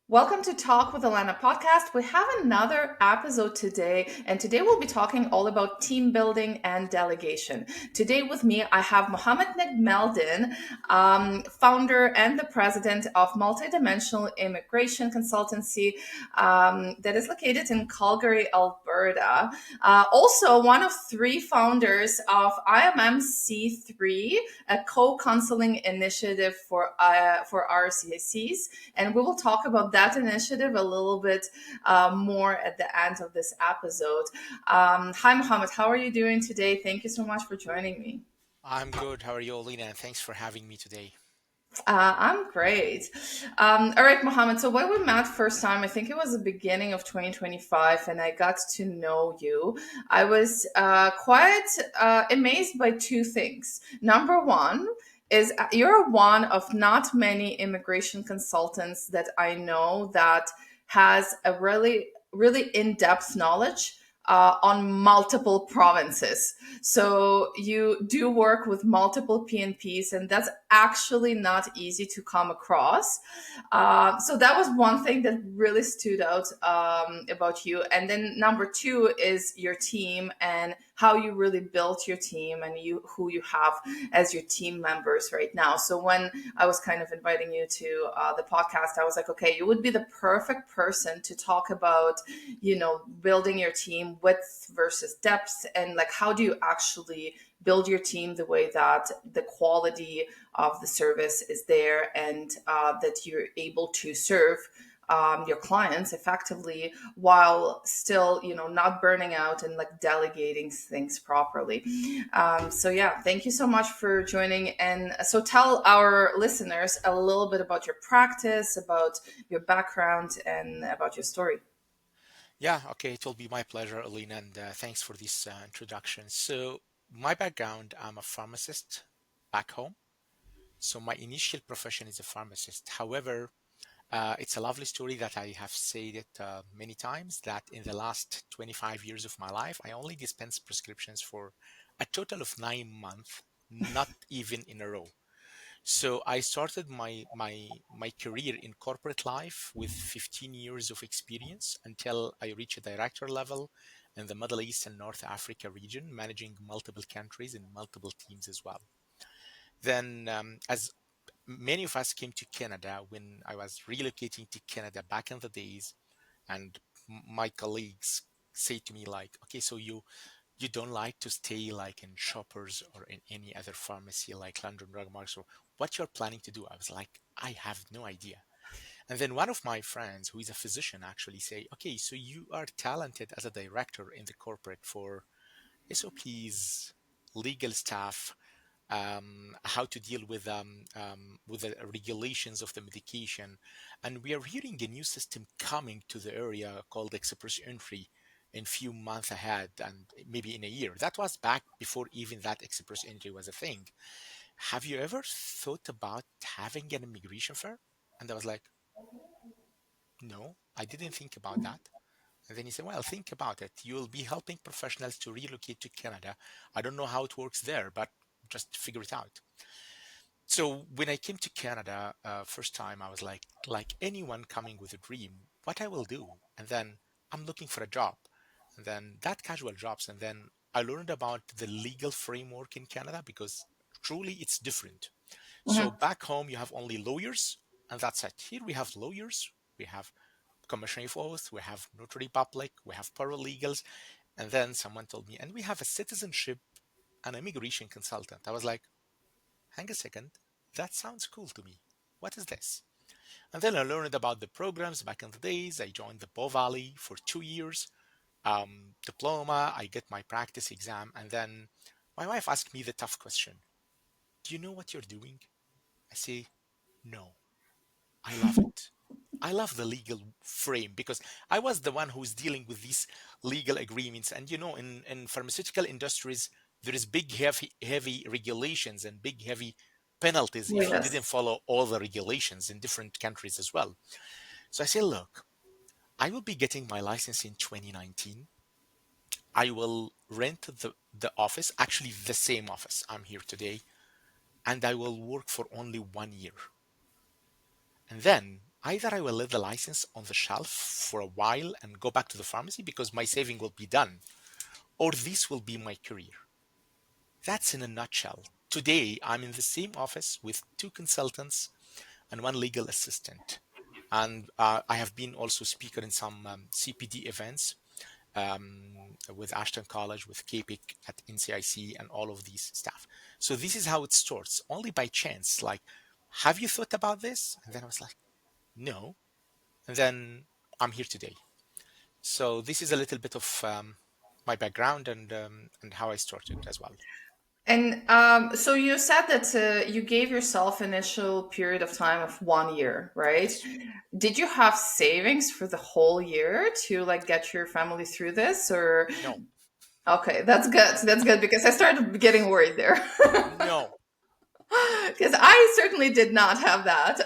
Welcome to Talk with Olena podcast. We have another episode today, and today we'll be talking all about team building and delegation. Today with me, I have Mohamed Negmeldin, founder and the president of MultiDimensional Immigration Consultancy that is located in Calgary, Alberta. Also, one of three founders of IMMC3, a co-counseling initiative for RCICs, and we will talk about that initiative a little bit more at the end of this episode. Hi, Mohammed. How are you doing today? Thank you so much for joining me. I'm good. How are you, Olena? And thanks for having me today. I'm great. All right, Mohammed. So when we met first time, I think it was the beginning of 2025, and I got to know you. I was quite amazed by two things. Number one is you're one of not many immigration consultants that I know that has a really in-depth knowledge on multiple provinces. So you do work with multiple PNPs, and that's actually not easy to come across. So that was one thing that really stood out about you. And then number two is your team and how you really built your team and who you have as your team members right now. So when I was kind of inviting you to the podcast, I was like, okay, you would be the perfect person to talk about, building your team width versus depth, and like how do you actually build your team the way that the quality of the service is there, and that you're able to serve your clients effectively while still not burning out and like delegating things properly. So yeah, thank you so much for joining. And so tell our listeners a little bit about your practice, about your background, and about your story. Yeah, okay. It will be my pleasure, Olena, and thanks for this introduction. So, my background, I'm a pharmacist back home. So, my initial profession is a pharmacist. However, it's a lovely story that I have said it many times that in the last 25 years of my life, I only dispensed prescriptions for a total of 9 months, not even in a row. So I started my career in corporate life with 15 years of experience until I reached a director level in the Middle East and North Africa region, managing multiple countries and multiple teams as well. Then, as many of us came to Canada when I was relocating to Canada back in the days, and my colleagues say to me like, "Okay, so you don't like to stay like in Shoppers or in any other pharmacy like London Drug Mart, so what you're planning to do?" I was like, I have no idea. And then one of my friends who is a physician actually say, "Okay, so you are talented as a director in the corporate for SOPs, legal staff, how to deal with the regulations of the medication. And we are hearing a new system coming to the area called express entry in few months ahead and maybe in a year." That was back before even that express entry was a thing. "Have you ever thought about having an immigration fair?" And I was like, "No, I didn't think about that." And then he said, "Well, think about it. You'll be helping professionals to relocate to Canada. I don't know how it works there, but just figure it out." So when I came to Canada first time, I was like anyone coming with a dream, what I will do. And then I'm looking for a job, and then that casual jobs. And then I learned about the legal framework in Canada because truly it's different. So Mhm. back home, you have only lawyers, and that's it. Here we have lawyers, we have commissioner of oath, we have notary public, we have paralegals. And then someone told me, and we have a citizenship and immigration consultant. I was like, hang a second, that sounds cool to me. What is this? And then I learned about the programs back in the days. I joined the Bow Valley for 2 years, diploma. I get my practice exam. And then my wife asked me the tough question: "Do you know what you're doing?" I say, "No, I love it. I love the legal frame because I was the one who's dealing with these legal agreements. And in pharmaceutical industries, there is big, heavy regulations and big, heavy penalties if you didn't Yes. follow all the regulations in different countries as well. So I say, look, I will be getting my license in 2019. I will rent the office, actually the same office I'm here today, and I will work for only 1 year. And then either I will leave the license on the shelf for a while and go back to the pharmacy because my saving will be done, or this will be my career. That's in a nutshell. Today, I'm in the same office with two consultants and one legal assistant. And I have been also speaker in some CPD events with Ashton College, with KPIC at NCIC, and all of these stuff. So this is how it starts, only by chance. Like, have you thought about this? And then I was like, no. And then I'm here today. So this is a little bit of my background and how I started as well. And so you said that you gave yourself initial period of time of 1 year, right? Yes. Did you have savings for the whole year to like get your family through this, or No. okay, that's good. That's good because I started getting worried there. No. Because I certainly did not have that,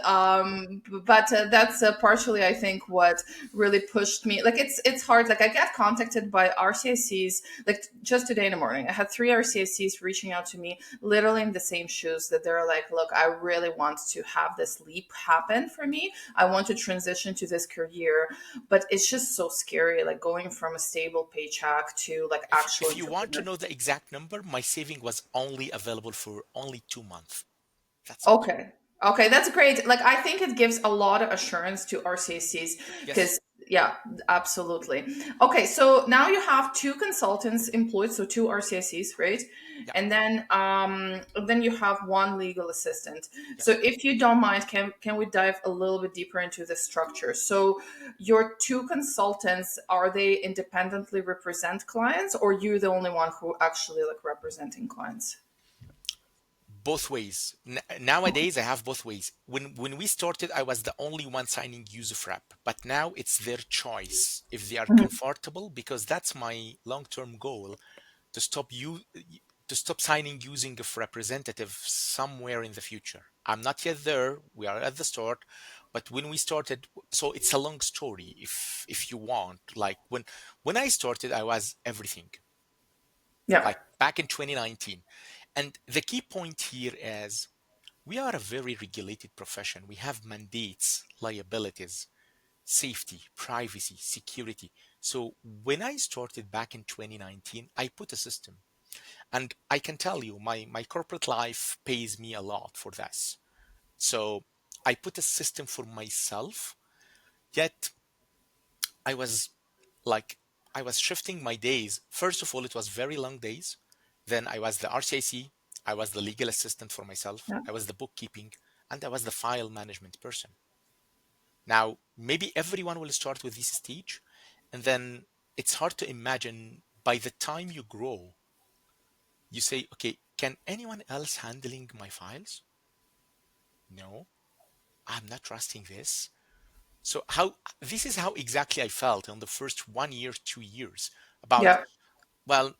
but that's partially, I think, what really pushed me. Like it's hard. Like I get contacted by RCICs. Like just today in the morning, I had three RCICs reaching out to me, literally in the same shoes. That they're like, "Look, I really want to have this leap happen for me. I want to transition to this career, but it's just so scary. Like going from a stable paycheck to like actual If you want to entrepreneur." know the exact number, my saving was only available for only 2 months. That's it. Okay. Okay, that's great. Like I think it gives a lot of assurance to RCCs Yes. because yeah, absolutely. Okay, so now you have two consultants employed, so two RCCs, right? Yeah. And then you have one legal assistant. So Yes. if you don't mind, can we dive a little bit deeper into the structure? So your two consultants, are they independently represent clients, or you the only one who actually like representing clients? Both ways. Nowadays, I have both ways. When we started, I was the only one signing use of rep, but now it's their choice if they are comfortable, because that's my long-term goal, to stop signing using of representative somewhere in the future. I'm not yet there. We are at the start, but when we started, so it's a long story. If you want, like when I started, I was everything. Yeah. Like back in 2019, and the key point here is we are a very regulated profession. We have mandates, liabilities, safety, privacy, security. So when I started back in 2019, I put a system. And I can tell you, my corporate life pays me a lot for this. So I put a system for myself, yet I was like, I was shifting my days. First of all, it was very long days. Then I was the RCIC, I was the legal assistant for myself, Yeah. I was the bookkeeping, and I was the file management person. Now, maybe everyone will start with this stage, and then it's hard to imagine by the time you grow, you say, okay, can anyone else handling my files? No, I'm not trusting this. So how this is how exactly I felt in the first 1 year, 2 years about, Yeah. well,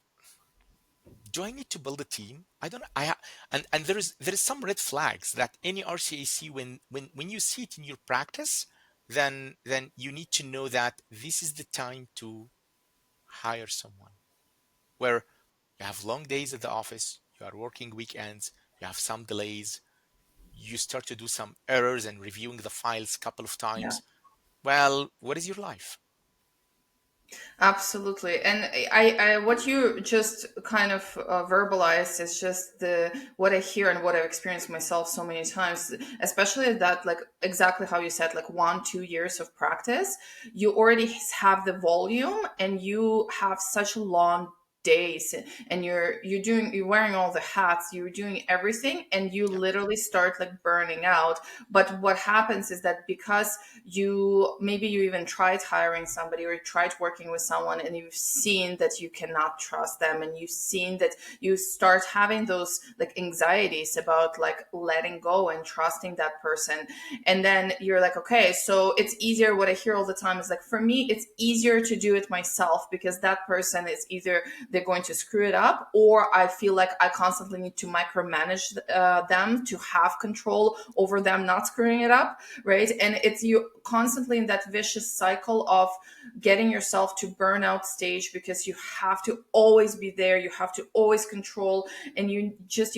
do I need to build a team? I don't. And there is some red flags that any RCAC, when you see it in your practice, then you need to know that this is the time to hire someone where you have long days at the office, you are working weekends, you have some delays, you start to do some errors and reviewing the files a couple of Yeah. times. Well, what is your life? Absolutely. And I what you just kind of verbalized is just the what I hear and what I've experienced myself so many times, especially that like exactly how you said, like 1 2 years of practice, you already have the volume and you have such long days and you're wearing all the hats, you're doing everything, and you Yeah, literally start like burning out. But what happens is that because you even tried hiring somebody or tried working with someone and you've seen that you cannot trust them, and you've seen that you start having those like anxieties about like letting go and trusting that person. And then you're like, okay, so it's easier. What I hear all the time is like, for me it's easier to do it myself because that person is either they're going to screw it up, or I feel like I constantly need to micromanage them to have control over them not screwing it up, right? And it's you constantly in that vicious cycle of getting yourself to burnout stage, because you have to always be there, you have to always control, and you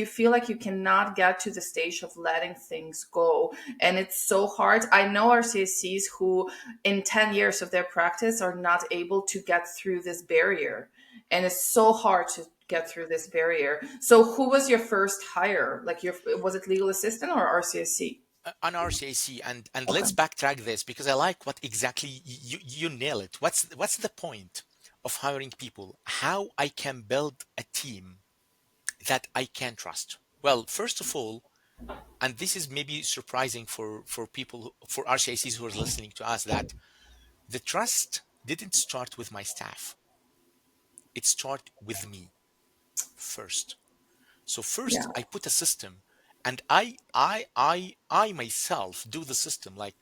feel like you cannot get to the stage of letting things go. And it's so hard. I know RCICs who in 10 years of their practice are not able to get through this barrier, and it's so hard to get through this barrier. So who was your first hire? Like, your was it legal assistant or RCIC? On RCIC, and Okay. let's backtrack this because I like what exactly you nail it. What's the point of hiring people? How I can build a team that I can trust? Well, first of all, and this is maybe surprising for people for RCICs who are listening to us, that the trust didn't start with my staff. It started with me first. So first Yeah. I put a system, and I myself do the system. Like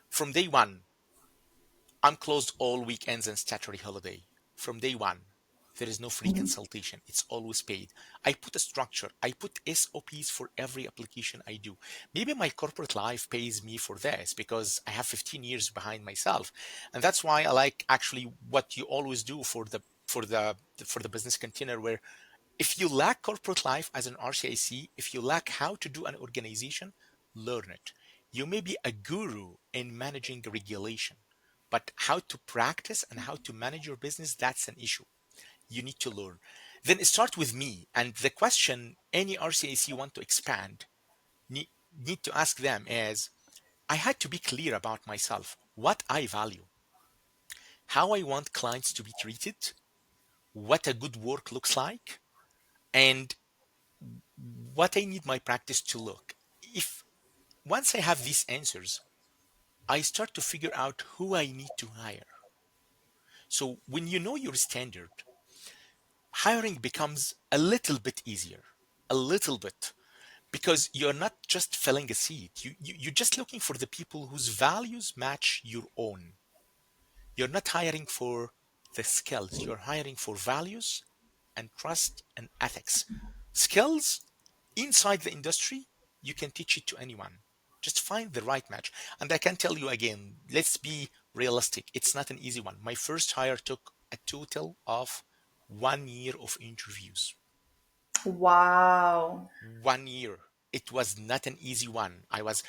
from day one, I'm closed all weekends and statutory holiday. From day one, there is no free Mhm. consultation. It's always paid. I put a structure. I put SOPs for every application I do. Maybe my corporate life pays me for this because I have 15 years behind myself. And that's why I like actually what you always do for the business container, where if you lack corporate life as an RCIC, if you lack how to do an organization, learn it. You may be a guru in managing regulation, but how to practice and how to manage your business, that's an issue. You need to learn. Then start with me. And the question any RCIC want to expand need to ask them is, I had to be clear about myself, what I value, how I want clients to be treated, what a good work looks like, and what I need my practice to look. If once I have these answers, I start to figure out who I need to hire. So when you know your standard, hiring becomes a little bit easier, a little bit, because you're not just filling a seat. You're just looking for the people whose values match your own. You're not hiring for the skills, you're hiring for values and trust and ethics. Skills inside the industry, you can teach it to anyone. Just find the right match. And I can tell you again, let's be realistic. It's not an easy one. My first hire took a total of 1 year of interviews. Wow. 1 year. It was not an easy one. I was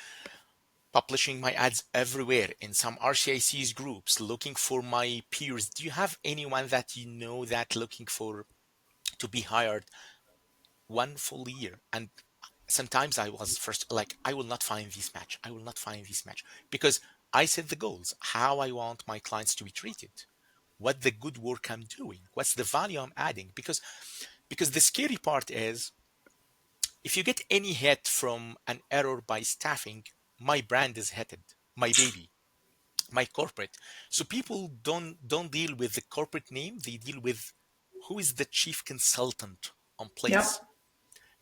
publishing my ads everywhere in some RCICs groups, looking for my peers. Do you have anyone that you know that looking for to be hired? 1 full year. And sometimes I was first like, I will not find this match. I will not find this match because I set the goals, how I want my clients to be treated, what the good work I'm doing, what's the value I'm adding. Because the scary part is if you get any hit from an error by staffing, my brand is hitted, my baby, my corporate. So people don't deal with the corporate name, they deal with who is the chief consultant on Yep. place,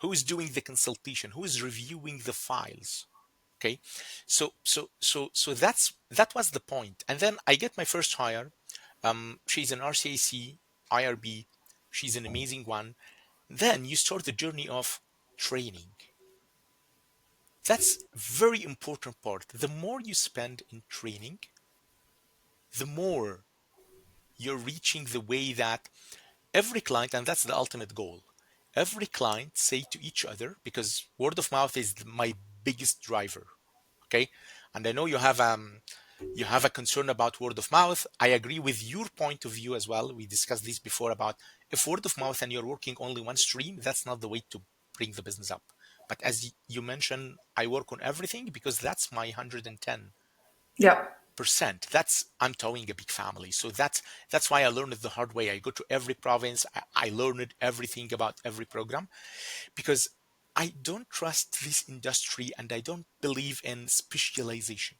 who is doing the consultation, who is reviewing the files. Okay, so that was the point. And then I get my first hire. She's an RCAC IRB. She's an amazing one. Then you start the journey of training. That's very important part. The more you spend in training, the more you're reaching the way that every client, and that's the ultimate goal, every client say to each other, because word of mouth is my biggest driver. Okay, and I know you have a concern about word of mouth. I agree with your point of view as well. We discussed this before about if word of mouth and you're working only one stream, that's not the way to bring the business up. But as you mentioned, I work on everything because that's my 110%. Yep. That's I'm towing a big family. So that's why I learned it the hard way. I go to every province. I learned everything about every program because I don't trust this industry and I don't believe in specialization.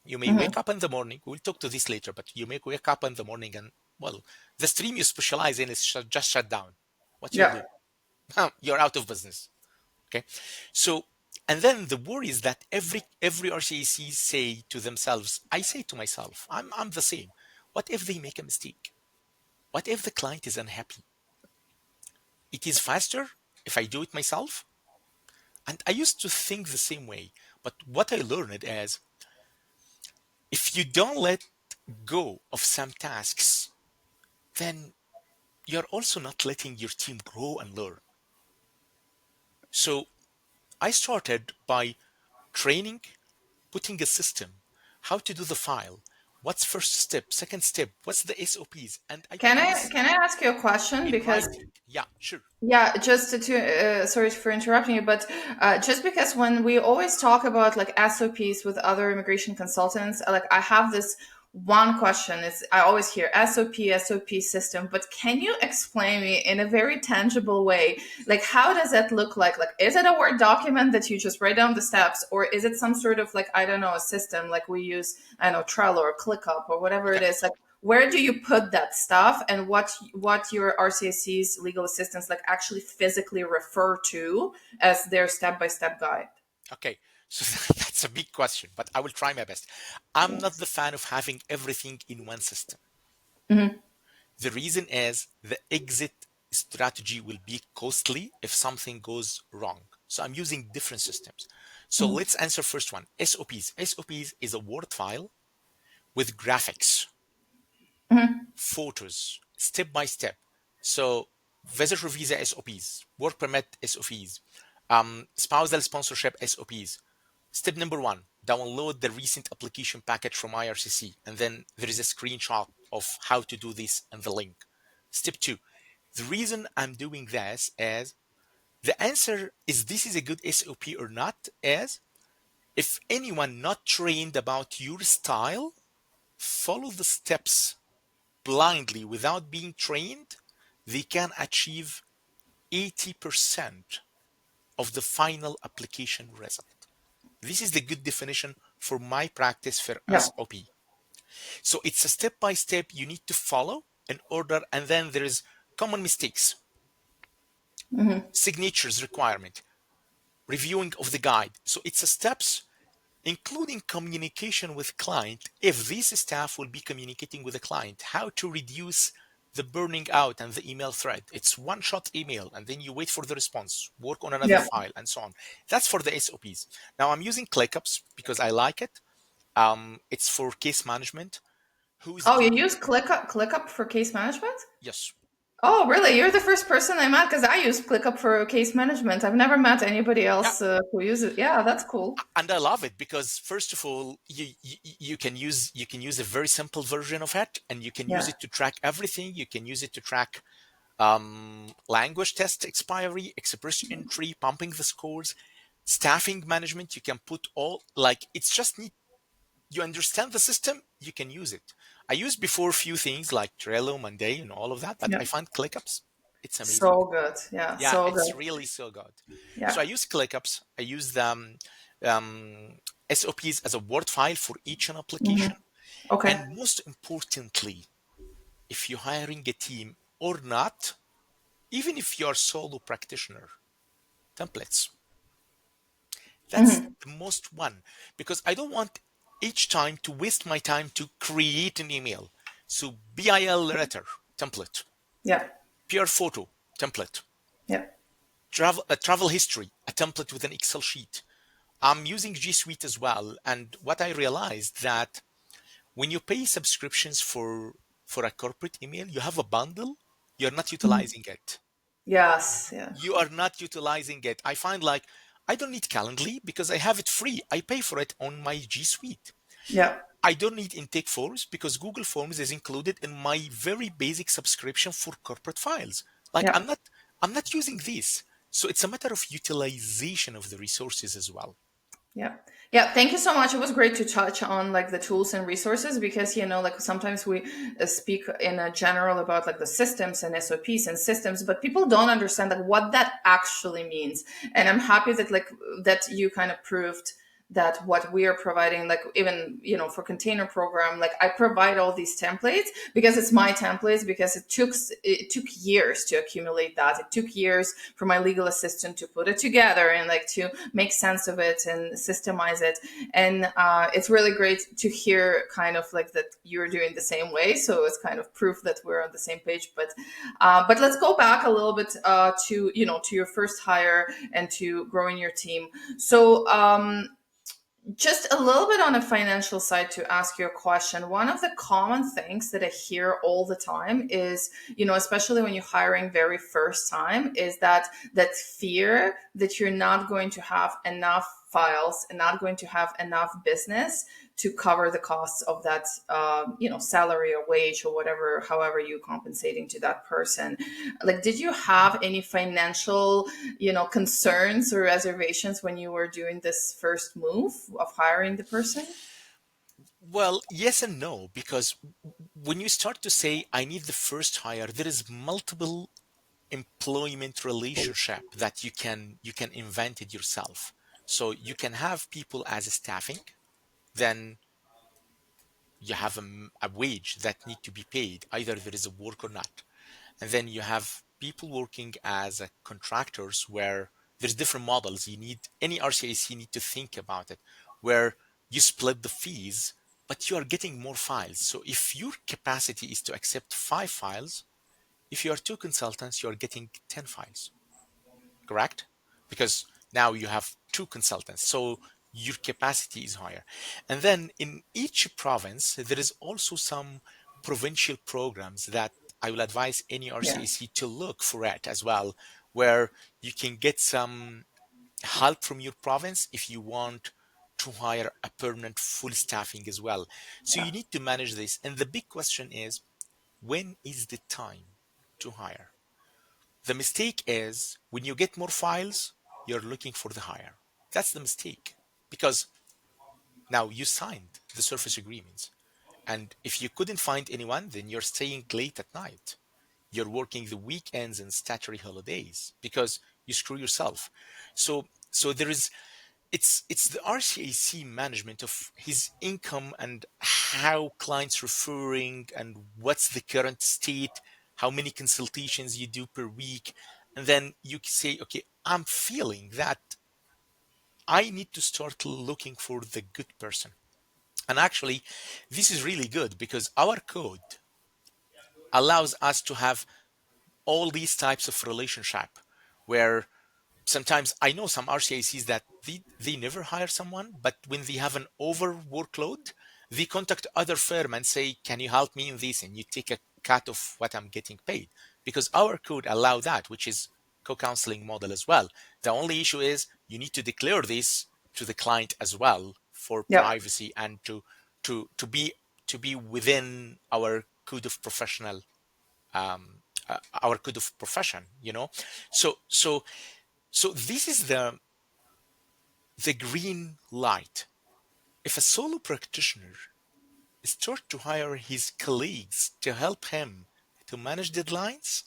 You may Hmm. wake up in the morning, we'll talk to this later, but you may wake up in the morning and, well, the stream you specialize in is just shut down. What you'll do? Yep. You're out of business. Okay. So, and then the worry is that every RCAC say to themselves, I say to myself, I'm the same. What if they make a mistake? What if the client is unhappy? it is faster if I do it myself. And I used to think the same way. But what I learned is if you don't let go of some tasks, then you're also not letting your team grow and learn. So I started by training, putting a system, how to do the file, what's first step, second step, what's the SOPs, and I Can put I this can I ask you a question? in Because writing. Yeah, sure. yeah, just sorry for interrupting you, but just because when we always talk about like SOPs with other immigration consultants, like I have this one question is I always hear SOP system, but can you explain me in a very tangible way, like how does that look like? Like, is it a Word document that you just write down the steps, or is it some sort of like, I don't know, a system like we use, I don't know, Trello or ClickUp or whatever it Okay. is? Like, where do you put that stuff, and what your RCIC's legal assistants like actually physically refer to as their step-by-step guide? Okay. So that's a big question, but I will try my best. I'm not Yes. the fan of having everything in one system. Hmm. The reason is the exit strategy will be costly if something goes wrong. So I'm using different systems. So Hmm. let's answer first one, SOPs. SOPs is a Word file with graphics, Hmm. photos, step by step. So visitor visa SOPs, work permit SOPs, spousal sponsorship SOPs. Step number one, download the recent application package from IRCC, and then there is a screenshot of how to do this and the link. Step two, the reason I'm doing this is the answer is this is a good SOP or not is if anyone not trained about your style follow the steps blindly without being trained, they can achieve 80% of the final application result. This is the good definition for my practice for Yeah. SOP. So it's a step by step you need to follow in order, and then there is common mistakes, Hmm. signatures requirement, reviewing of the guide. So it's a steps including communication with client. If this staff will be communicating with the client, how to reduce the burning out and the email thread. It's one shot email and then you wait for the response, work on another Yeah. file and so on. That's for the SOPs. Now I'm using ClickUps because I like it. It's for case management. Who's Oh, you dealing? use ClickUp for case management? Yes. Oh, really? You're the first person I met because I use ClickUp for case management. I've never met anybody Yeah. else who uses it. Yeah, that's cool. And I love it because first of all, you can use a very simple version of it, and you can use Yeah. it to track everything. You can use it to track language test expiry, express entry, pumping the scores, staffing management. You can put all like it's just need you understand the system, you can use it. I used before a few things like Trello, Monday, and all of that, but Yeah. I find ClickUps. It's amazing. So good. Yeah, Yeah, so it's good. really so good. So I Yeah. use ClickUps. I use the um, SOPs as a Word file for each an Hmm. application. Okay. And most importantly, if you're hiring a team or not, even if you're solo practitioner, templates. That's Hmm. the most one because I don't want each time to waste my time to create an email. So BIL letter template, Yeah. PR photo template, Yeah. travel history, a template with an Excel sheet. I'm using G Suite as well, and what I realized that when you pay subscriptions for a corporate email, you have a bundle, you're not Mhm. utilizing it. Yes. Yeah. You are not utilizing it. I find like I don't need Calendly because I have it free. I pay for it on my G Suite. Yeah. I don't need intake forms because Google Forms is included in my very basic subscription for corporate files. Like Yeah. I'm not using this. So it's a matter of utilization of the resources as well. Yeah. Yeah. Thank you so much. It was great to touch on like the tools and resources because, like sometimes we speak in a general about like the systems and SOPs and systems, but people don't understand like what that actually means. And I'm happy that like that you kind of proved that what we are providing, like even, for container program, like I provide all these templates because it's my templates, because it took years to accumulate that. It took years for my legal assistant to put it together and like to make sense of it and systemize it. And it's really great to hear kind of like that you're doing the same way. So it's kind of proof that we're on the same page. But let's go back a little bit to your first hire and to growing your team. So just a little bit on a financial side to ask you a question. One of the common things that I hear all the time is, especially when you're hiring very first time, is that fear that you're not going to have enough files and not going to have enough business to cover the costs of that, salary or wage or whatever, however you compensating to that person. Like, did you have any financial, concerns or reservations when you were doing this first move of hiring the person? Well, yes and no, because when you start to say I need the first hire, there is multiple employment relationship that you can invent it yourself. So you can have people as a staffing, then you have a wage that need to be paid, either there is a work or not. And then you have people working as contractors where there's different models. You need any RCIC need to think about it, where you split the fees, but you are getting more files. So if your capacity is to accept 5 files, if you are 2 consultants, you are getting 10 files, correct? Because now you have 2 consultants. So your capacity is higher. And then in each province, there is also some provincial programs that I will advise any Yeah. RCAC to look for it as well, where you can get some help from your province if you want to hire a permanent full staffing as well. So Yeah. you need to manage this. And the big question is, when is the time to hire? The mistake is when you get more files, you're looking for the hire. That's the mistake, because now you signed the surface agreements. And if you couldn't find anyone, then you're staying late at night. You're working the weekends and statutory holidays because you screw yourself. So there is it's the RCAC management of his income and how clients referring and what's the current state, how many consultations you do per week. And then you can say, okay, I'm feeling that I need to start looking for the good person. And actually, this is really good because our code allows us to have all these types of relationship where sometimes I know some RCICs that they never hire someone, but when they have an over workload, they contact other firm and say, can you help me in this? And you take a cut of what I'm getting paid, because our code allow that, which is co-counseling model as well. The only issue is you need to declare this to the client as well for Yep. privacy and to be within our code of professional our code of profession. So this is the green light. If a solo practitioner starts to hire his colleagues to help him to manage deadlines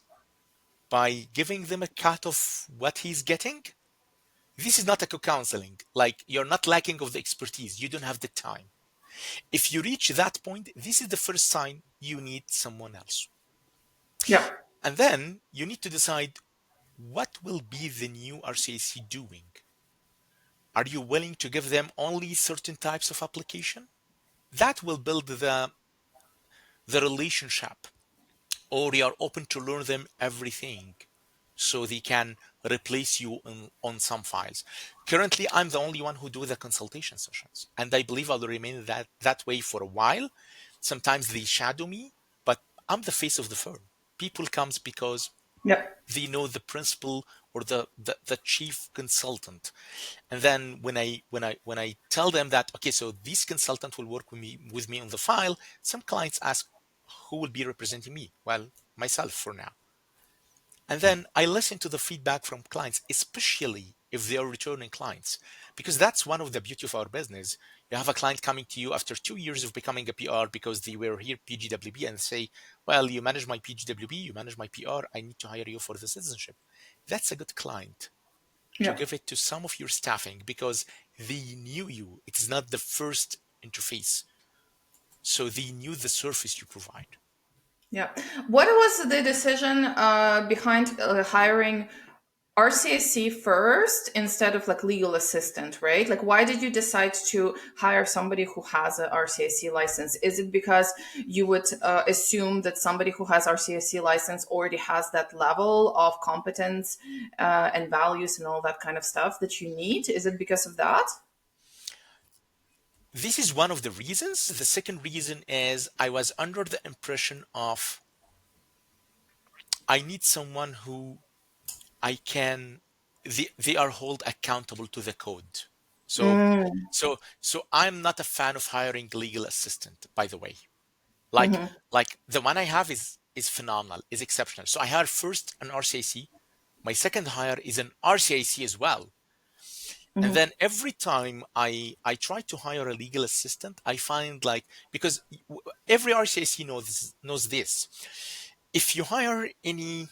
by giving them a cut of what he's getting, this is not a co-counseling. Like, you're not lacking of the expertise. You don't have the time. If you reach that point, this is the first sign you need someone else. Yep. And then you need to decide what will be the new RCAC doing. Are you willing to give them only certain types of application? That will build the relationship. Or you are open to learn them everything so they can replace you on some files. Currently, I'm the only one who do the consultation sessions, and I believe I'll remain that way for a while. Sometimes they shadow me, but I'm the face of the firm. People comes because Yep. they know the principal or the chief consultant. And then when I tell them that, okay, so this consultant will work with me on the file, some clients ask, who will be representing me? Well, myself for now. And then I listen to the feedback from clients, especially if they are returning clients, because that's one of the beauty of our business. You have a client coming to you after 2 years of becoming a PR because they were here PGWB and say, well, you manage my PGWB, you manage my PR, I need to hire you for the citizenship. That's a good client. to Yeah. give it to some of your staffing because they knew you. It's not the first interface. So they knew the service you provide. Yeah. What was the decision behind hiring RCIC first instead of like legal assistant, right? Like, why did you decide to hire somebody who has a RCIC license? Is it because you would assume that somebody who has RCIC license already has that level of competence and values and all that kind of stuff that you need? Is it because of that? This is one of the reasons. The second reason is I was under the impression of I need someone who I can they are held accountable to the code. So Mm, so I'm not a fan of hiring legal assistant, by the way. Like mm-hmm, like the one I have is phenomenal, is exceptional. So I hired first an RCIC. My second hire is an RCIC as well. And mm-hmm. then every time I try to hire a legal assistant, I find like because every RCIC knows this. If you hire any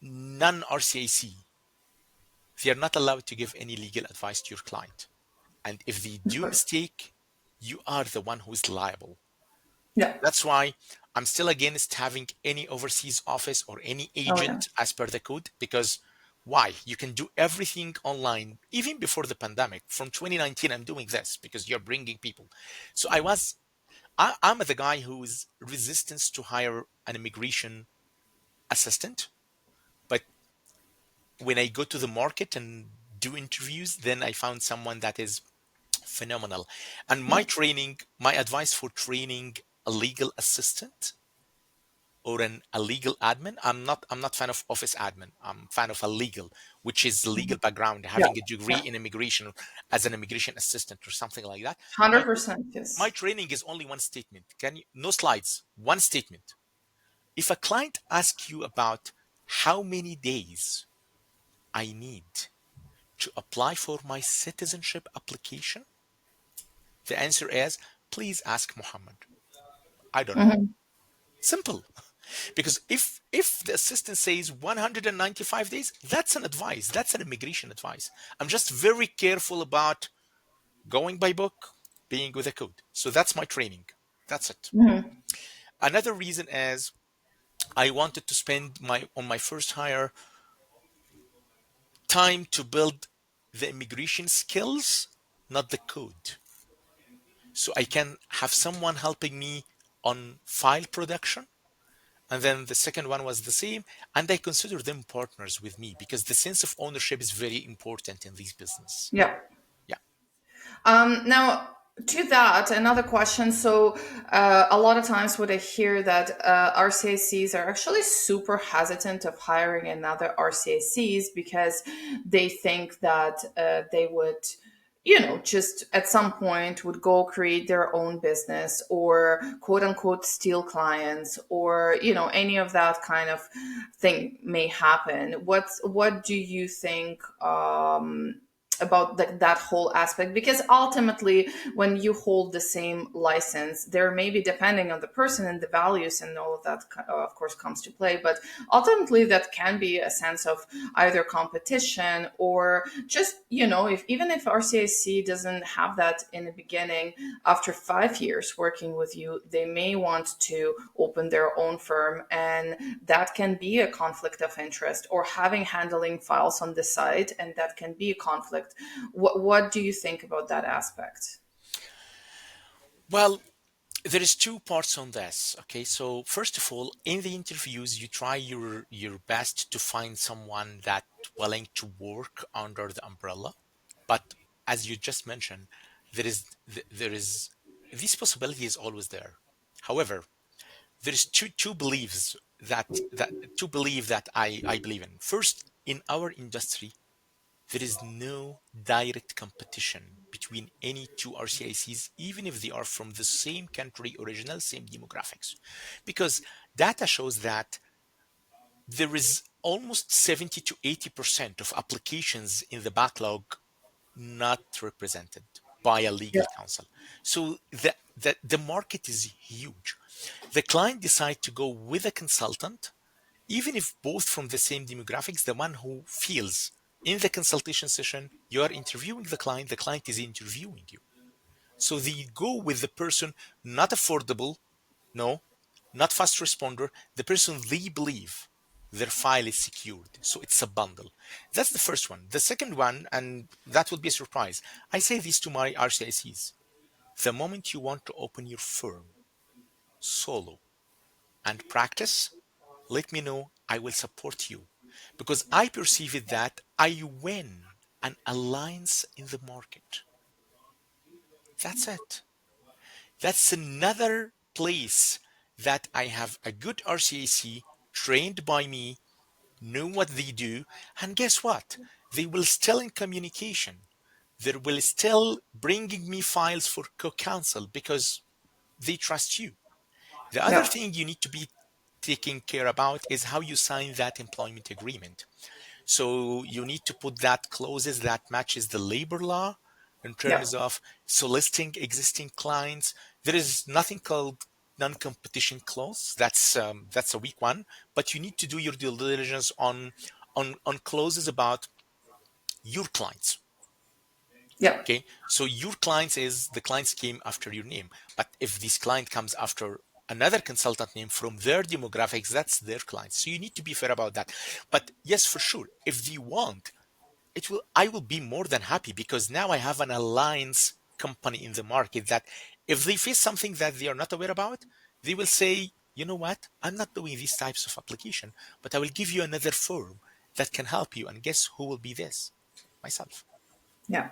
non-RCIC, they are not allowed to give any legal advice to your client. And if they Of do course. mistake, you are the one who is liable. Yeah. That's why I'm still against having any overseas office or any Oh, yeah. agent as per the code because why? You can do everything online even before the pandemic. From 2019, I'm doing this because you're bringing people. So I'm the guy who's resistance to hire an immigration assistant. But when I go to the market and do interviews, then I found someone that is phenomenal. And Yeah. my advice for training a legal assistant or a legal admin, I'm not fan of office admin. I'm fan of a legal, which is legal background, Yeah. having a degree Yeah. in immigration as an immigration assistant or something like that. My 100%. my Yes. training is only one statement. Can you no slides, one statement. If a client asks you about how many days I need to apply for my citizenship application, the answer is please ask Muhammad. I don't know. Hmm. Simple. Because if the assistant says 195 days, that's an advice. That's an immigration advice. I'm just very careful about going by book, being with a code. So that's my training. That's it. Hmm. Another reason is I wanted to spend my first hire time to build the immigration skills, not the code. So I can have someone helping me on file production. And then the second one was the same. And I consider them partners with me because the sense of ownership is very important in these business. Yeah. Yeah. Now, to that, another question. So, a lot of times, what I hear that RCACs are actually super hesitant of hiring another RCACs because they think that they would, just at some point would go create their own business or quote unquote steal clients or any of that kind of thing may happen. What do you think? About that whole aspect, because ultimately when you hold the same license, there may be, depending on the person and the values and all of that, of course, comes to play, but ultimately that can be a sense of either competition or just, if even if RCIC doesn't have that in the beginning, after 5 years working with you, they may want to open their own firm, and that can be a conflict of interest, or having handling files on the side, and that can be a conflict. What do you think about that aspect? Well, there is two parts on this. Okay. So first of all, in the interviews, you try your best to find someone that willing to work under the umbrella. But as you just mentioned, there is this possibility is always there. However, there's two beliefs that two believe that I believe in. First, in our industry, there is no direct competition between any two RCICs, even if they are from the same country, original, same demographics, because data shows that there is almost 70 to 80% of applications in the backlog not represented by a Yeah. legal counsel. So the market is huge. The client decide to go with a consultant, even if both from the same demographics, the one who feels In the consultation session, you are interviewing the client is interviewing you. So they go with the person not affordable, no, not fast responder, the person they believe their file is secured. So it's a bundle. That's the first one. The second one, and that will be a surprise, I say this to my RCICs. The moment you want to open your firm solo and practice, let me know. I will support you because I perceive it that I win an alliance in the market. That's it. That's another place that I have a good RCAC trained by me, know what they do, and guess what? They will still in communication. They will still bringing me files for co-counsel because they trust you. The other Yeah. thing you need to be taking care about is how you sign that employment agreement. So you need to put that clauses that matches the labor law in Yeah. terms of soliciting existing clients. There is nothing called non-competition clause. That's a weak one, but you need to do your due diligence on clauses about your clients. Yeah. Okay, so your clients is the clients came after your name, but if this client comes after another consultant name from their demographics, that's their clients. So you need to be fair about that. But yes, for sure, if they want, it will I will be more than happy because now I have an alliance company in the market that if they face something that they are not aware about, they will say, you know what, I'm not doing these types of application, but I will give you another firm that can help you. And guess who will be this? Myself. Yeah.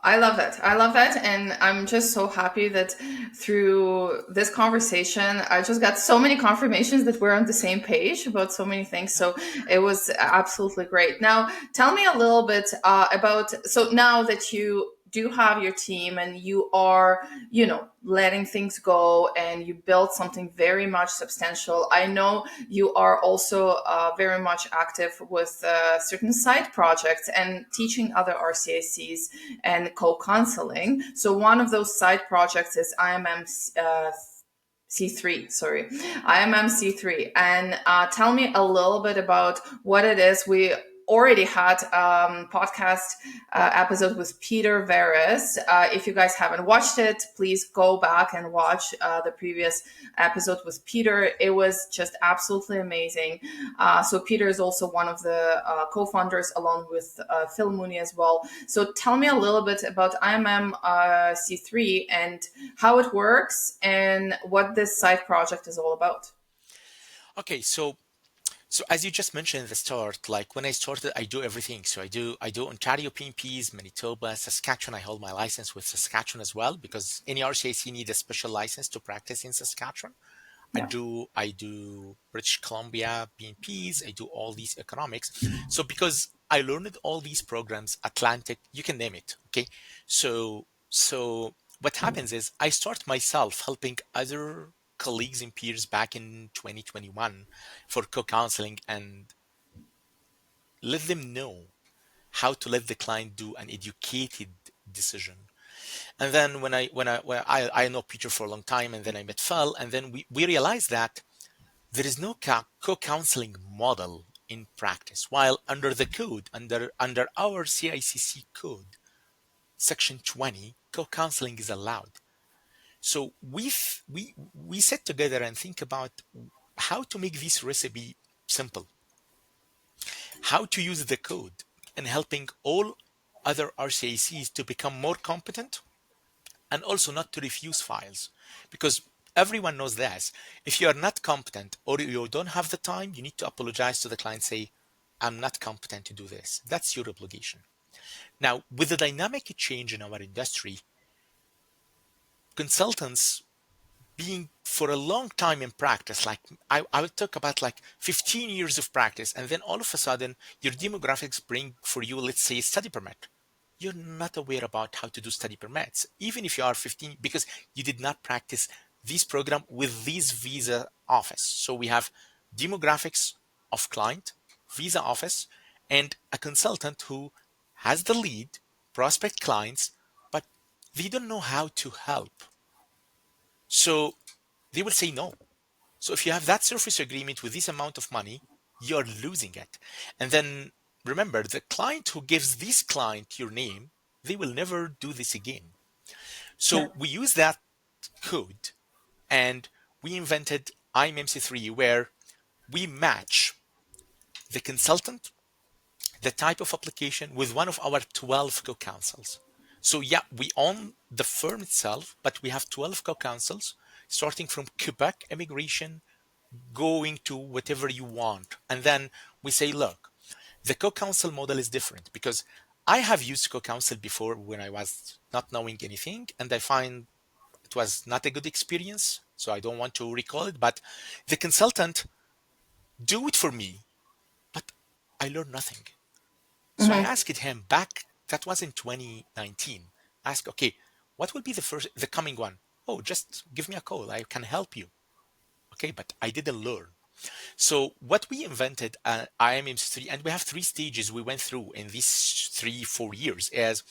I love that. I love that. And I'm just so happy that through this conversation, I just got so many confirmations that we're on the same page about so many things. Yeah. So it was absolutely great. Now, tell me a little bit about, so now that you do have your team and you are, letting things go and you build something very much substantial. I know you are also very much active with certain side projects and teaching other RCACs and co-counseling. So one of those side projects is IMM C3, sorry, IMM C3. And tell me a little bit about what it is. We already had podcast episode with Peter Veres. If you guys haven't watched it, please go back and watch the previous episode with Peter. It was just absolutely amazing. So Peter is also one of the co-founders along with Phil Mooney as well. So tell me a little bit about IMM C3 and how it works and what this side project is all about. Okay, so as you just mentioned at the start, like when I started, I do everything. So I do Ontario PMPs, Manitoba, Saskatchewan. I hold my license with Saskatchewan as well because any RCIC need a special license to practice in Saskatchewan. I Yeah. do British Columbia BNPs. I do all these economics. So because I learned all these programs, Atlantic, you can name it. Okay. So what happens is I start myself helping other colleagues and peers back in 2021 for co-counseling and let them know how to let the client do an educated decision. And then when I know Peter for a long time, and then I met Phil, and then we realized that there is no co-counseling model in practice. While under the code, under our CICC code, section 20, co-counseling is allowed. So we sit together and think about how to make this recipe simple, how to use the code, and helping all other RCACs to become more competent and also not to refuse files because everyone knows this. If you are not competent or you don't have the time, you need to apologize to the client, say, I'm not competent to do this. That's your obligation. Now, with the dynamic change in our industry, consultants being for a long time in practice, like I would talk about like 15 years of practice, and then all of a sudden your demographics bring for you, let's say, a study permit. You're not aware about how to do study permits, even if you are 15, because you did not practice this program with this visa office. So we have demographics of client, visa office, and a consultant who has the lead, prospect clients, but they don't know how to help. So they will say no. So if you have that surface agreement with this amount of money, you're losing it. And then remember, the client who gives this client your name, they will never do this again. Yeah. So we use that code and we invented IMMC3 where we match the consultant, the type of application with one of our 12 co-counsels. So yeah, we own the firm itself, but we have 12 co-counsels starting from Quebec immigration, going to whatever you want. And then we say, look, the co-counsel model is different because I have used co-counsel before when I was not knowing anything, and I find it was not a good experience. So I don't want to recall it, but the consultant do it for me, but I learned nothing. So I Hmm. asked him back, that was in 2019. Ask, okay, what will be the coming one? Oh, just give me a call. I can help you. Okay, but I didn't learn. So what we invented, IMMC3, and we have 3 stages we went through in these 3, 4 years, is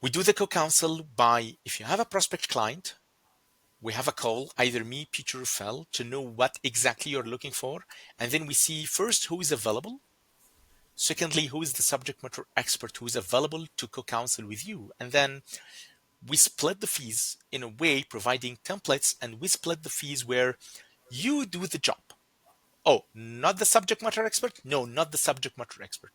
we do the co-counsel by, if you have a prospect client, we have a call, either me, Peter, or Phil, to know what exactly you're looking for. And then we see first who is available. Secondly, who is the subject matter expert who is available to co-counsel with you. And then we split the fees in a way, providing templates, and we split the fees where you do the job. Oh, not the subject matter expert? No, not the subject matter expert.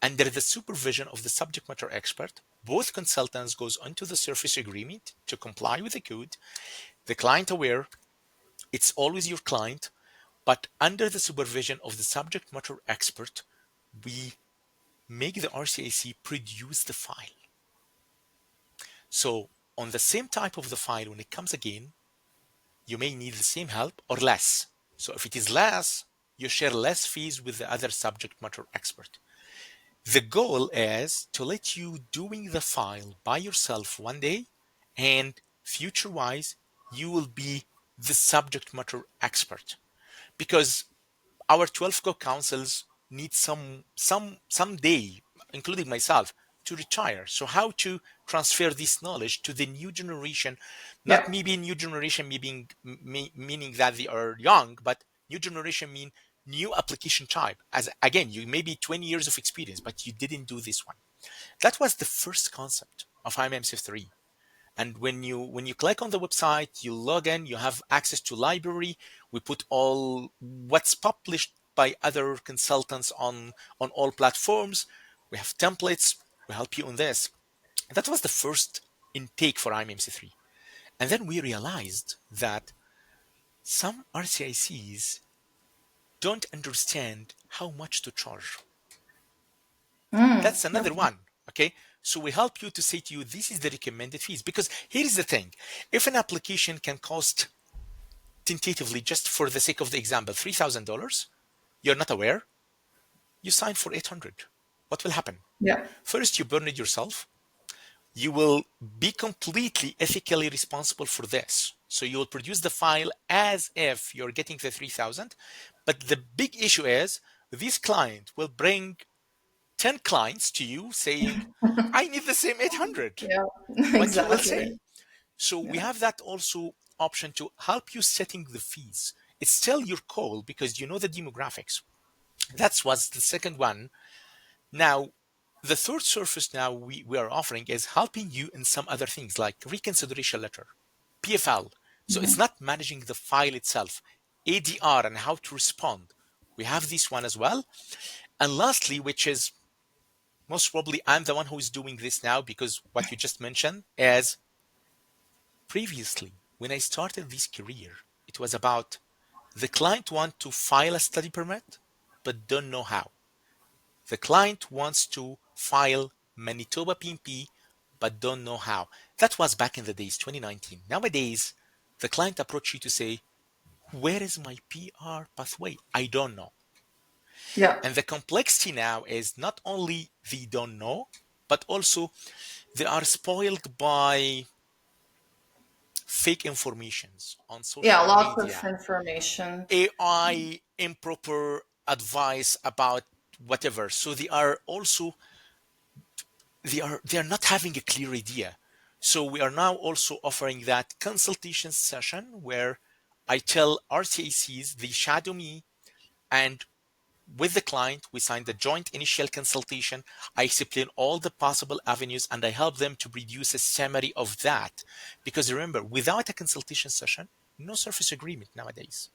Under the supervision of the subject matter expert, both consultants goes onto the service agreement to comply with the code. The client aware, it's always your client, but under the supervision of the subject matter expert, we make the RCIC produce the file. So on the same type of the file, when it comes again, you may need the same help or less. So if it is less, you share less fees with the other subject matter expert. The goal is to let you doing the file by yourself one day, and future-wise, you will be the subject matter expert. Because our 12 co-counsels need some day, including myself, to retire. So how to transfer this knowledge to the new generation? Not Yeah. maybe new generation, meaning that they are young, but new generation mean new application type. As again, you may be 20 years of experience, but you didn't do this one. That was the first concept of IMMC3. And when you click on the website, you log in, you have access to library. We put all what's published by other consultants on all platforms. We have templates. We help you on this. That was the first intake for IMMC3. And then we realized that some RCICs don't understand how much to charge. Mm. That's another Okay. one. Okay. So we help you to say to you, this is the recommended fees. Because here's the thing. If an application can cost tentatively, just for the sake of the example, $3,000, you're not aware, you sign for 800. What will happen? Yeah. First, you burn it yourself. You will be completely ethically responsible for this. So you will produce the file as if you're getting the 3,000. But the big issue is this client will bring 10 clients to you saying, I need the same 800. Yeah. What you will Exactly. say? So we Yeah. have that also option to help you setting the fees. It's still your call because you know the demographics. That was the second one. Now, the third service now we are offering is helping you in some other things like reconsideration letter, PFL. So it's Mhm. not managing the file itself, ADR and how to respond. We have this one as well. And lastly, which is most probably I'm the one who is doing this now because what you just mentioned is previously when I started this career, it was about the client want to file a study permit but don't know how. The client wants to file Manitoba PMP but don't know how. That was back in the days 2019. Nowadays, the client approach you to say, where is my PR pathway? I don't know. Yeah. And the complexity now is not only they don't know, but also they are spoiled by fake informations on Yeah. social Lots of media, information. AI, improper advice about whatever. So they are not having a clear idea. So we are now also offering that consultation session where I tell RCACs they shadow me and with the client, we sign the joint initial consultation. I explain all the possible avenues and I help them to produce a summary of that. Because remember, without a consultation session, no service agreement nowadays.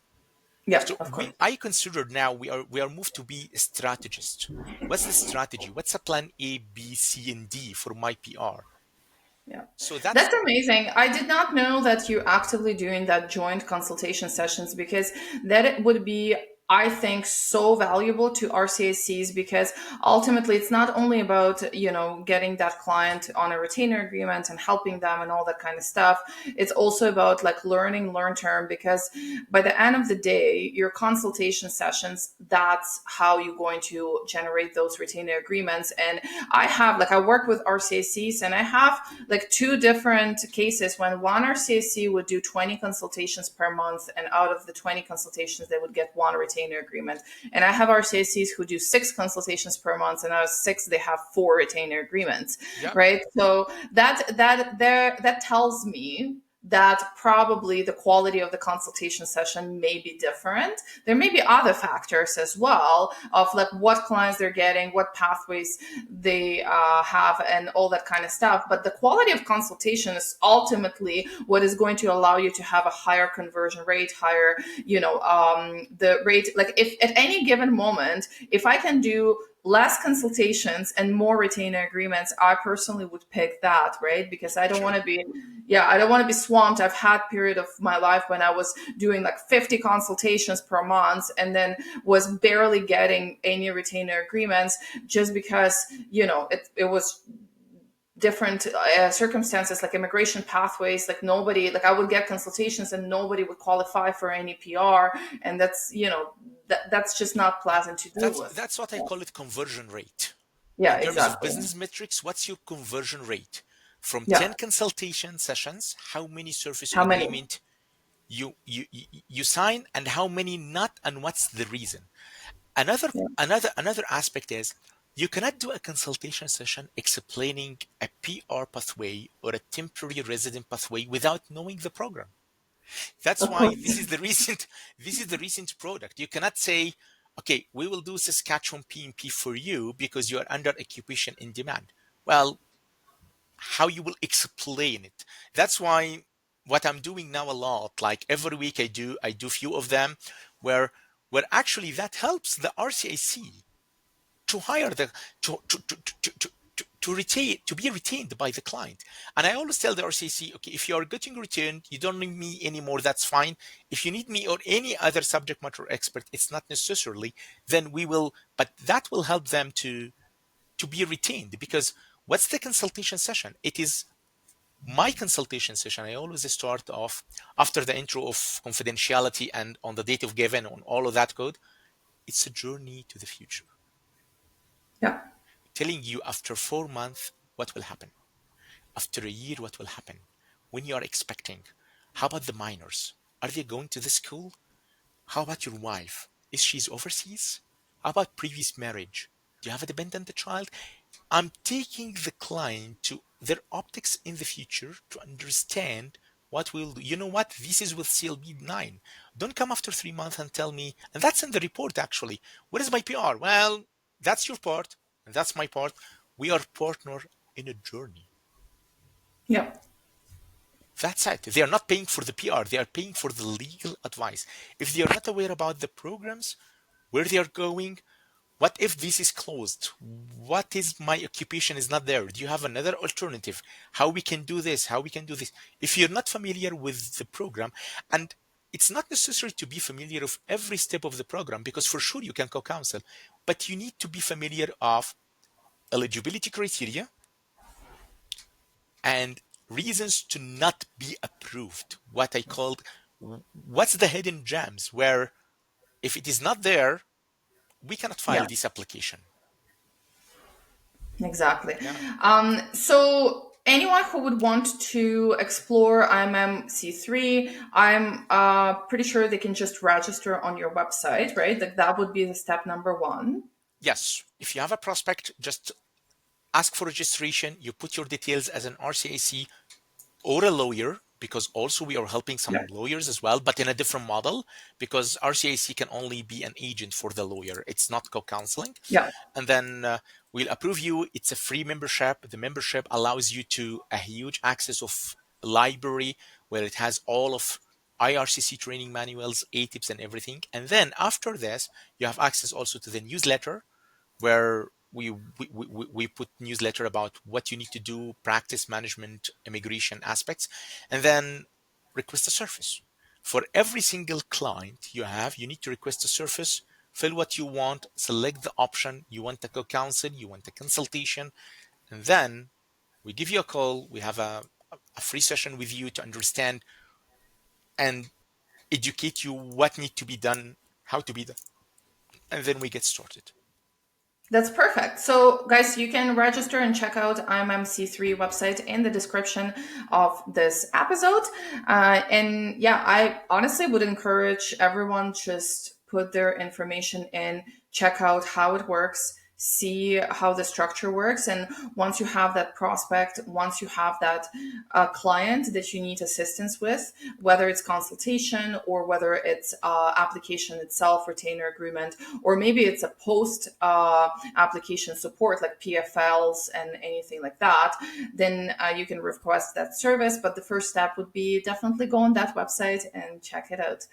Yeah, So of course. I consider now we are moved to be a strategist. What's the strategy? What's a plan A, B, C, and D for my PR? Yeah. So that's That's amazing. I did not know that you're actively doing that joint consultation sessions, because that it would be, I think, so valuable to RCICs, because ultimately it's not only about, getting that client on a retainer agreement and helping them and all that kind of stuff. It's also about like learning learn term, because by the end of the day, your consultation sessions, that's how you're going to generate those retainer agreements. And I work with RCICs, and I have like two different cases when one RCIC would do 20 consultations per month, and out of the 20 consultations, they would get one retainer agreement. And I have RCICs who do 6 consultations per month, and out of 6, they have 4 retainer agreements, yeah. right? So that tells me that probably the quality of the consultation session may be different. There may be other factors as well, of like what clients they're getting, what pathways they have, and all that kind of stuff. But the quality of consultation is ultimately what is going to allow you to have a higher conversion rate, higher, the rate. Like if at any given moment, if I can do less consultations and more retainer agreements, I personally would pick that, right? Because I don't Sure. want to be, I don't want to be swamped. I've had period of my life when I was doing like 50 consultations per month and then was barely getting any retainer agreements, just because, it was different circumstances, like immigration pathways. Like nobody, like I would get consultations and nobody would qualify for any PR. And that's, that's just not pleasant to deal with. That's what I call it, conversion rate. Yeah, In terms of exactly. business metrics, what's your conversion rate? From Yeah. 10 consultation sessions, how many service How many? agreement you sign and how many not, and what's the reason? Another Yeah. another aspect is you cannot do a consultation session explaining a PR pathway or a temporary resident pathway without knowing the program. That's Of why course. this is the recent this is the recent product. You cannot say, okay, we will do Saskatchewan PMP for you because you are under occupation in demand. Well, how you will explain it? That's why what I'm doing now a lot, like every week I do few of them where actually that helps the RCIC to hire the to retain to be retained by the client. And I always tell the RCC, okay, if you are getting retained, you don't need me anymore, that's fine. If you need me or any other subject matter expert, it's not necessarily, then we will, but that will help them to be retained. Because what's the consultation session? It is my consultation session. I always start off after the intro of confidentiality and on the date of given on all of that code. It's a journey to the future, Yeah. telling you after 4 months what will happen, after a year what will happen, when you are expecting. How about the minors? Are they going to the school? How about your wife? Is she overseas? How about previous marriage? Do you have a dependent child? I'm taking the client to their optics in the future to understand what we'll do. You know what? This is with CLB 9. Don't come after 3 months and tell me, and that's in the report actually. What is my PR? Well, that's your part, and that's my part. We are partner in a journey. Yeah. That's it. They are not paying for the PR, they are paying for the legal advice. If they are not aware about the programs, where they are going, what if this is closed? What is my occupation is not there? Do you have another alternative? How we can do this? How we can do this? If you're not familiar with the program, and it's not necessary to be familiar of every step of the program, because for sure you can co-counsel, but you need to be familiar of eligibility criteria and reasons to not be approved. What I called, what's the hidden gems where if it is not there, we cannot file Yeah. this application. Exactly. Yeah. So anyone who would want to explore IMM-C3, I'm pretty sure they can just register on your website, right? Like that would be the step number one. Yes. If you have a prospect, just ask for registration. You put your details as an RCIC or a lawyer. because also we are helping Yeah. some lawyers as well, but in a different model, because RCIC can only be an agent for the lawyer. It's not co-counseling. Yeah. And then we'll approve you. It's a free membership. The membership allows you to a huge access of library where it has all of IRCC training manuals, A tips, and everything. And then after this, you have access also to the newsletter where we put newsletter about what you need to do, practice management, immigration aspects, and then request a service. For every single client you have, you need to request a service, fill what you want, select the option. You want a co-counsel, you want a consultation, and then we give you a call. We have a free session with you to understand and educate you what need to be done, how to be done, and then we get started. That's perfect. So, guys, you can register and check out IMMC3 website in the description of this episode. And yeah, I honestly would encourage everyone just put their information in, check out how it works, see how the structure works. And once you have that prospect, once you have that client that you need assistance with, whether it's consultation or whether it's application itself, retainer agreement, or maybe it's a post application support like PFLs and anything like that, then you can request that service. But the first step would be definitely go on that website and check it out.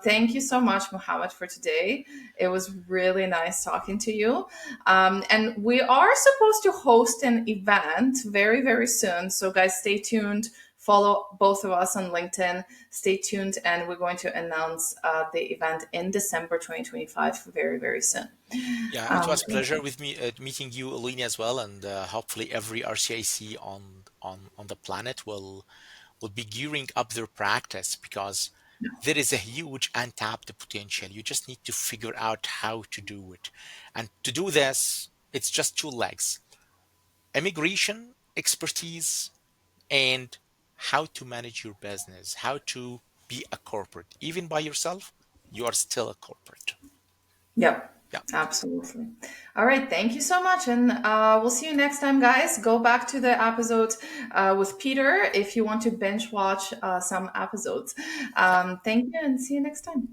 Thank you so much, Mohamed, for today. It was really nice talking to you. And we are supposed to host an event very, very soon. So, guys, stay tuned. Follow both of us on LinkedIn. Stay tuned, and we're going to announce the event in December 2025 very, very soon. Yeah, it was a Thank pleasure you. with me meeting you, Olena, as well, and hopefully every RCIC on the planet will be gearing up their practice because there is a huge untapped potential. You just need to figure out how to do it, and to do this, it's just two legs: immigration expertise and how to manage your business, how to be a corporate. Even by yourself, you are still a corporate. Yep. Yeah, Absolutely. All right. Thank you so much. And we'll see you next time, guys. Go back to the episode with Peter if you want to binge watch some episodes. yeah. Thank you and see you next time.